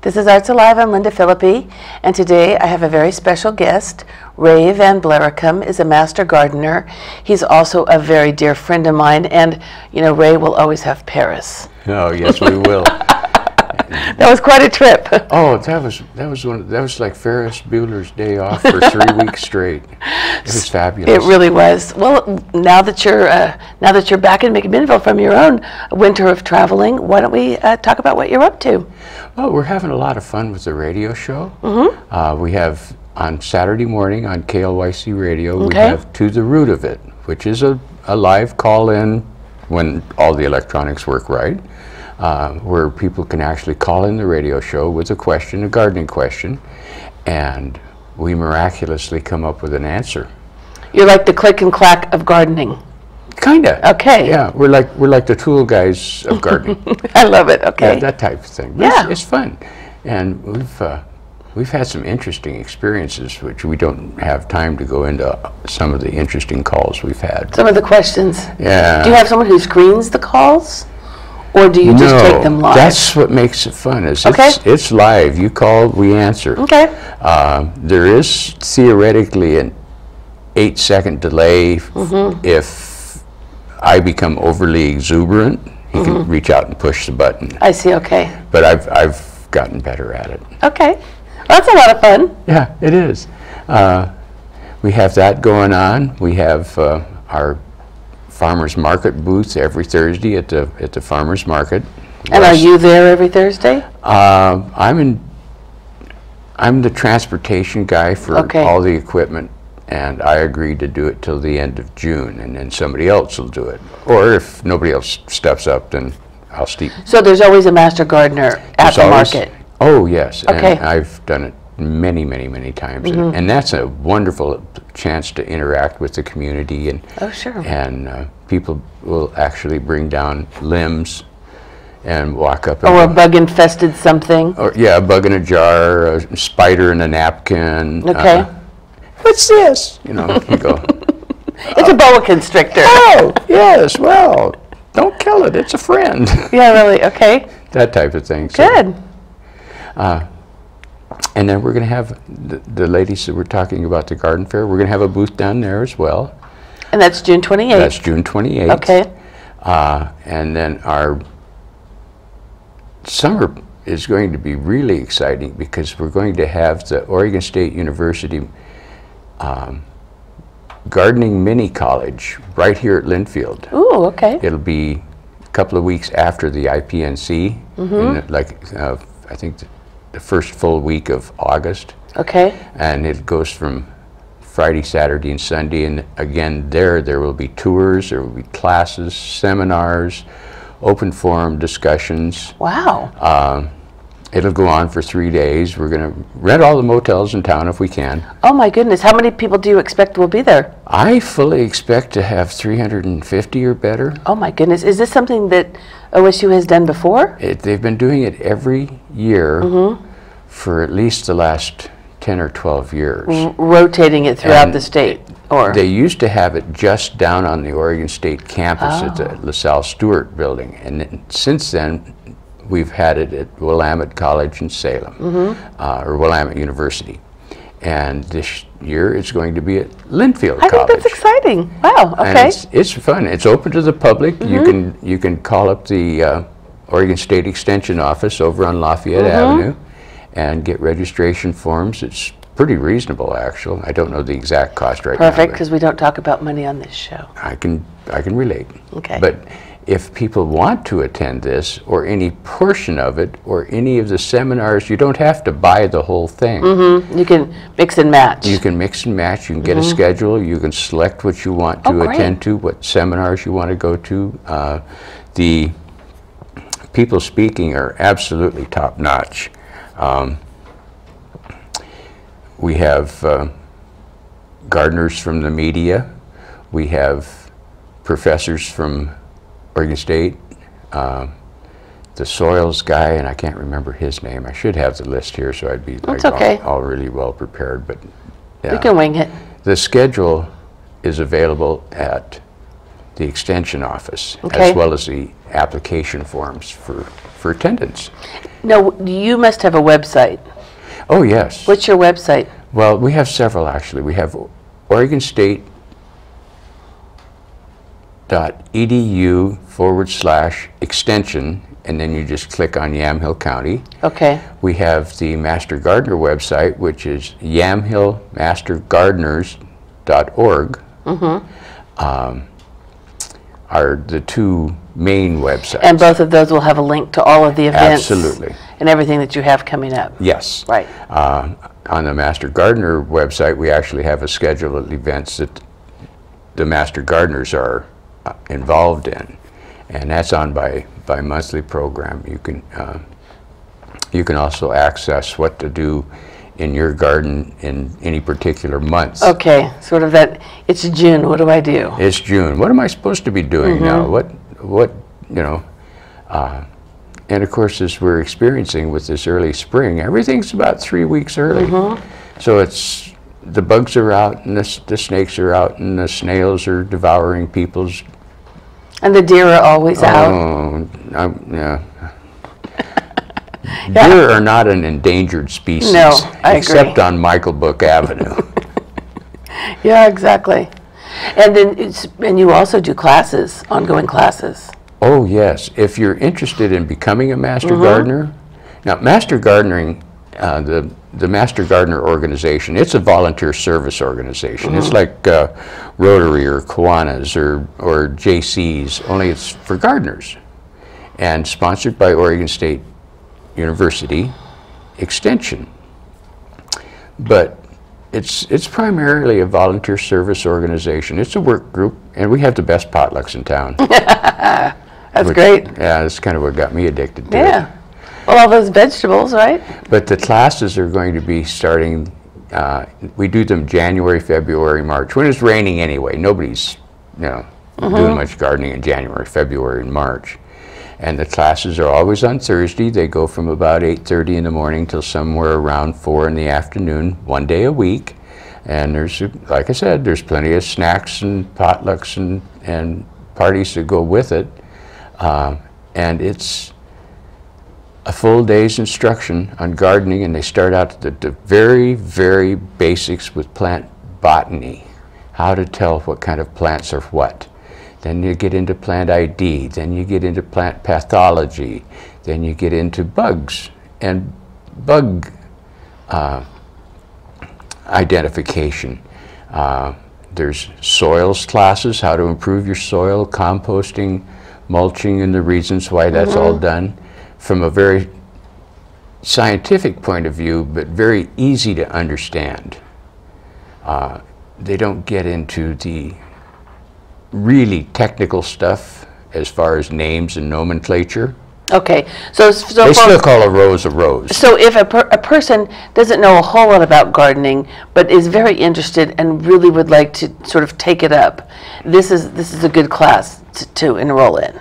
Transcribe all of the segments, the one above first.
This is Arts Alive. I'm Lynda Philippi, and today I have a very special guest. Ray Vanblaricom is a master gardener. He's also a very dear friend of mine, and you know, Ray will always have Paris. Oh yes, we will. That was quite a trip. Oh, that was like Ferris Bueller's Day Off for 3 weeks straight. It was fabulous. It really was. Well, now that you're back in McMinnville from your own winter of traveling, why don't we talk about what you're up to? Well, we're having a lot of fun with the radio show. Mm-hmm. We have on Saturday morning on KLYC Radio. We have To the Root of It, which is a live call-in when all the electronics work right. Where people can actually call in the radio show with a question, a gardening question, and we miraculously come up with an answer. You're like the click and clack of gardening. Kinda. Okay. Yeah, we're like the tool guys of gardening. I love it. Okay. Yeah, that type of thing. But yeah, it's fun, and we've had some interesting experiences, which we don't have time to go into some of the interesting calls we've had. Some of the questions. Yeah. Do you have someone who screens the calls? Or do you just take them live? That's what makes it fun. It's live. You call, we answer. Okay. There is theoretically an 8-second delay if I become overly exuberant. He can reach out and push the button. I see. Okay. But I've gotten better at it. Okay. Well, that's a lot of fun. Yeah, it is. We have that going on. We have our farmers market booth every Thursday at the farmers market. And are you there every Thursday? I'm the transportation guy for all the equipment, and I agreed to do it till the end of June, and then somebody else will do it. Or if nobody else steps up, then I'll steep. So there's always a master gardener at the market. Oh yes, okay. And I've done it many times, and that's a wonderful chance to interact with the community, and and people will actually bring down limbs and walk up or a bug infested something, or a bug in a jar, a spider in a napkin. What's this? You know, you go, it's a boa constrictor. Oh yes, well, don't kill it, it's a friend. Yeah, really. Okay. That type of thing. Good. And then we're going to have the ladies that were talking about the garden fair. We're going to have a booth down there as well. And that's June 28th. That's June 28th. Okay. And then our summer is going to be really exciting because we're going to have the Oregon State University Gardening Mini College right here at Linfield. Ooh, okay. It'll be a couple of weeks after the IPNC, I think the first full week of August. Okay. And it goes from Friday, Saturday, and Sunday, and again there will be tours, there will be classes, seminars, open forum discussions. Wow. It'll go on for 3 days. We're going to rent all the motels in town if we can. Oh my goodness, how many people do you expect will be there? I fully expect to have 350 or better. Oh my goodness, is this something that OSU has done before? They've been doing it every year for at least the last 10 or 12 years. Rotating it throughout the state? Or they used to have it just down on the Oregon State campus at the LaSalle Stewart building, and then, since then we've had it at Willamette College in Salem, or Willamette University. And this year it's going to be at Linfield College. I think that's exciting. Wow, okay. And it's fun. It's open to the public. You can call up the Oregon State Extension office over on Lafayette Avenue and get registration forms. It's pretty reasonable, actually. I don't know the exact cost right now. Perfect, because we don't talk about money on this show. I can relate. Okay. But if people want to attend this, or any portion of it, or any of the seminars, you don't have to buy the whole thing. You can mix and match. You can mix and match. You can get a schedule. You can select what you want to attend to, what seminars you want to go to. The people speaking are absolutely top-notch. We have gardeners from the media. We have professors from Oregon State, the soils guy, and I can't remember his name. I should have the list here, so I'd be like all really well prepared. But we can wing it. The schedule is available at the extension office, Okay. as well as the application forms for attendance. Now, you must have a website. Oh, yes. What's your website? Well, we have several, actually. We have OregonState.edu/extension, and then you just click on Yamhill County. Okay. We have the Master Gardener website, which is yamhillmastergardeners.org. Are the two main websites. And both of those will have a link to all of the events. Absolutely. And everything that you have coming up. Yes. Right. On the Master Gardener website, we actually have a schedule of events that the Master Gardeners are involved in, and that's on by monthly program. You can also access what to do in your garden in any particular month. Okay, sort of that, it's June, what do I do? It's June. What am I supposed to be doing now? What you know? And of course, as we're experiencing with this early spring, everything's about 3 weeks early. So it's, the bugs are out, and the snakes are out, and the snails are devouring people's. And the deer are always out. Yeah. Deer are not an endangered species. No, I except agree. on Michael Book Avenue. Yeah, exactly. And then and you also do classes, ongoing classes. Oh, yes. If you're interested in becoming a Master Gardener, now Master Gardening, the Master Gardener organization, it's a volunteer service organization. It's like Rotary or Kiwanis or JC's, only it's for gardeners, and sponsored by Oregon State University Extension. But it's primarily a volunteer service organization. It's a work group, and we have the best potlucks in town. That's great. Yeah, that's kind of what got me addicted to it. Yeah. Well, all those vegetables, right? But the classes are going to be starting, we do them January, February, March, when it's raining anyway. Nobody's, doing much gardening in January, February, and March. And the classes are always on Thursday. They go from about 8:30 in the morning till somewhere around 4 in the afternoon, 1 day a week. And there's, like I said, there's plenty of snacks and potlucks and parties to go with it. And it's a full day's instruction on gardening, and they start out at the very, very basics with plant botany, how to tell what kind of plants are what. Then you get into plant ID, then you get into plant pathology, then you get into bugs and bug identification. There's soils classes, how to improve your soil, composting, mulching, and the reasons why that's all done from a very scientific point of view, but very easy to understand. They don't get into the really technical stuff as far as names and nomenclature. Okay, so They still call a rose a rose. So if a person doesn't know a whole lot about gardening, but is very interested and really would like to sort of take it up, this is a good class to enroll in.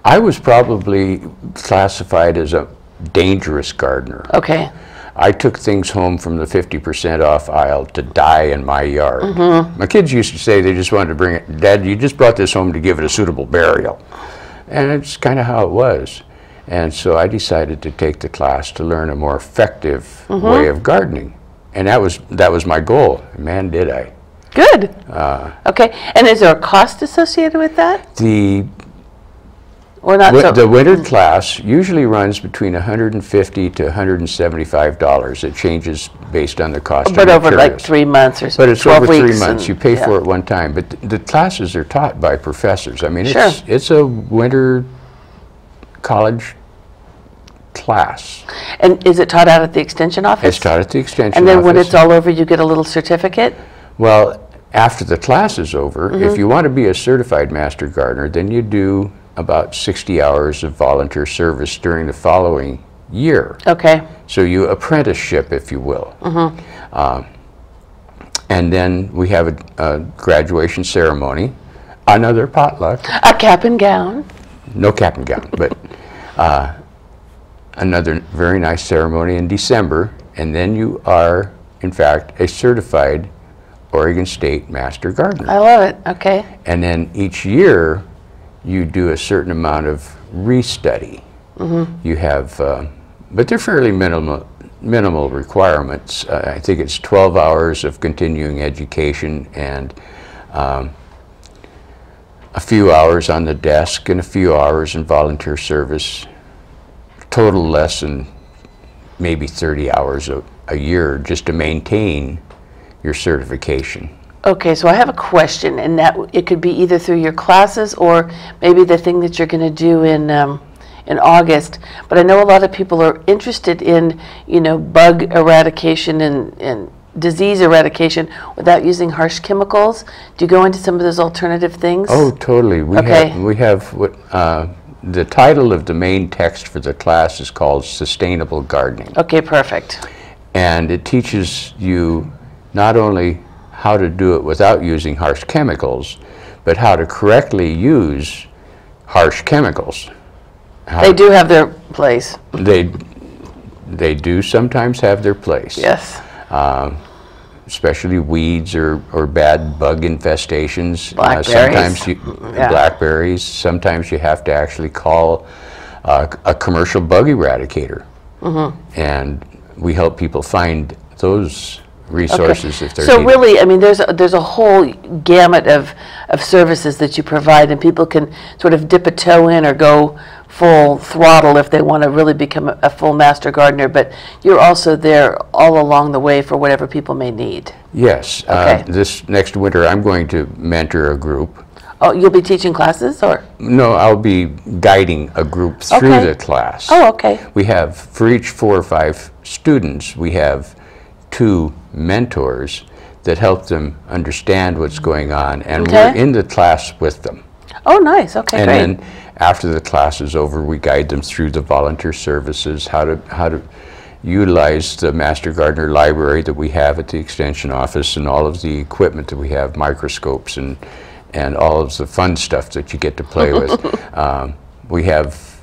I was probably classified as a dangerous gardener. Okay. I took things home from the 50% off aisle to die in my yard. My kids used to say they just wanted to bring it, Dad, you just brought this home to give it a suitable burial. And it's kind of how it was. And so I decided to take the class to learn a more effective way of gardening. And that was my goal. Man, did I. Good. Okay. And is there a cost associated with that? Or not so? The winter class usually runs between $150 to $175. It changes based on the cost of materials. But over like 3 months or so. But it's over 3 weeks months. You pay for it one time. But the classes are taught by professors. I mean, Sure. it's a winter college class. And is it taught out at the extension office? It's taught at the extension office. And then when it's all over, you get a little certificate? Well, after the class is over, if you want to be a certified master gardener, then you do about 60 hours of volunteer service during the following year. Okay. So you apprenticeship, if you will. And then we have a graduation ceremony, another potluck. A cap and gown? No cap and gown, but another very nice ceremony in December, and then you are, in fact, a certified Oregon State Master Gardener. I love it. Okay. And then each year, you do a certain amount of restudy. You have, but they're fairly minimal requirements. I think it's 12 hours of continuing education and a few hours on the desk and a few hours in volunteer service. Total less than maybe 30 hours a year just to maintain your certification. Okay, so I have a question, and that it could be either through your classes or maybe the thing that you're going to do in August. But I know a lot of people are interested in, you know, bug eradication and disease eradication without using harsh chemicals. Do you go into some of those alternative things? Oh, totally. We have what the title of the main text for the class is called Sustainable Gardening. Okay, perfect. And it teaches you not only how to do it without using harsh chemicals, but how to correctly use harsh chemicals. They do have their place. They do sometimes have their place. Yes. Especially weeds or bad bug infestations. Blackberries. Blackberries. Sometimes you have to actually call a commercial bug eradicator. And we help people find those resources if they're so needed. really, I mean, there's a whole gamut of services that you provide, and people can sort of dip a toe in or go full throttle if they want to really become a full master gardener, but you're also there all along the way for whatever people may need. Yes. Okay. This next winter I'm going to mentor a group. Oh, you'll be teaching classes, or? No, I'll be guiding a group through the class. Oh, okay. We have, for each 4 or 5 students, we have 2 mentors that help them understand what's going on, and we're in the class with them. Oh, nice. Okay, and great. then after the class is over, we guide them through the volunteer services, how to utilize the Master Gardener library that we have at the Extension office, and all of the equipment that we have, microscopes and all of the fun stuff that you get to play with. We have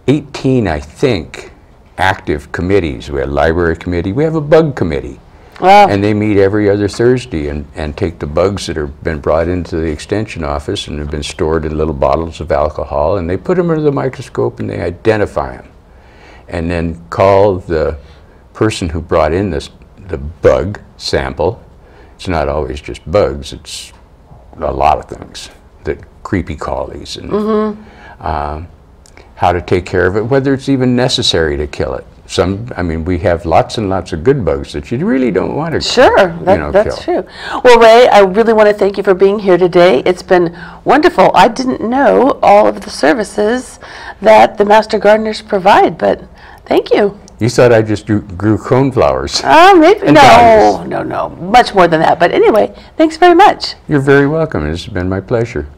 18, I think, active committees. We have a library committee, we have a bug committee. Wow. And they meet every other Thursday and take the bugs that have been brought into the Extension office and have been stored in little bottles of alcohol, and they put them under the microscope and they identify them. And then call the person who brought in the bug sample. It's not always just bugs, it's a lot of things, the creepy crawlies, and how to take care of it, whether it's even necessary to kill it. I mean, we have lots and lots of good bugs that you really don't want to that's kill. true. Well, Ray, I really want to thank you for being here today. It's been wonderful. I didn't know all of the services that the Master Gardeners provide, but thank you. You thought I just grew coneflowers. Maybe. No. Much more than that. But anyway, thanks very much. You're very welcome. It's been my pleasure.